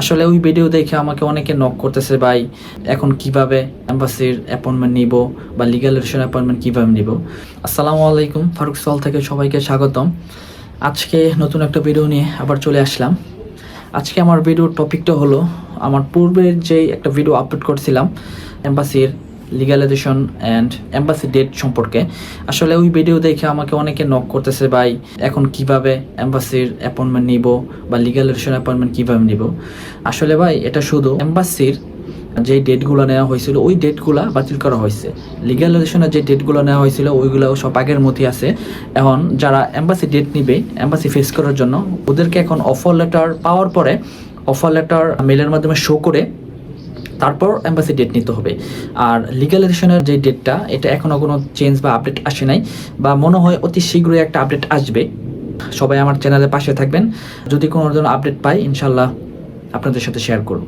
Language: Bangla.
আসলে ওই ভিডিও দেখে আমাকে অনেকে নক করতেছে, ভাই এখন কিভাবে এম্বাসির অ্যাপয়েন্টমেন্ট নিব বা লিগ্যাল এডিশন অ্যাপয়েন্টমেন্ট কিভাবে নিব। আসসালামু আলাইকুম, ফারুক সল থেকে সবাইকে স্বাগতম। আজকে নতুন একটা ভিডিও নিয়ে আবার চলে আসলাম। আজকে আমার ভিডিওর টপিকটা হলো, আমার পূর্বের যে একটা ভিডিও আপলোড করছিলাম এম্বাসির লিগ্যালাইজেশন অ্যান্ড এম্বাসি ডেট সম্পর্কে। আসলে ওই ভিডিও দেখে আমাকে অনেকে নক করতেছে, ভাই এখন কিভাবে এম্বাসির অ্যাপয়েন্টমেন্ট নিব বা লিগ্যালাইজেশন অ্যাপয়েন্টমেন্ট কিভাবে নিব। আসলে ভাই এটা শুধু এম্বাসির যে ডেটগুলো নেওয়া হয়েছিল ওই ডেটগুলো বাতিল করা হয়েছে। লিগ্যালাইজেশনের যে ডেটগুলো নেওয়া হয়েছিল ওইগুলো সব আগের মধ্যে আছে। এখন যারা এম্বাসি ডেট নিবে এম্বাসি ফেস করার জন্য, ওদেরকে এখন অফার লেটার পাওয়ার পরে অফার লেটার মেলের মাধ্যমে শো করে তারপর এম্বাসি ডেট নিতে হবে। আর লিগ্যালাইজেশনের যে ডেটটা, এটা এখনও কোনো চেঞ্জ বা আপডেট আসে নাই, বা মনে হয় অতি শীঘ্রই একটা আপডেট আসবে। সবাই আমার চ্যানেলের পাশে থাকবেন, যদি কোনো ধরনের আপডেট পাই ইনশাল্লাহ আপনাদের সাথে শেয়ার করব।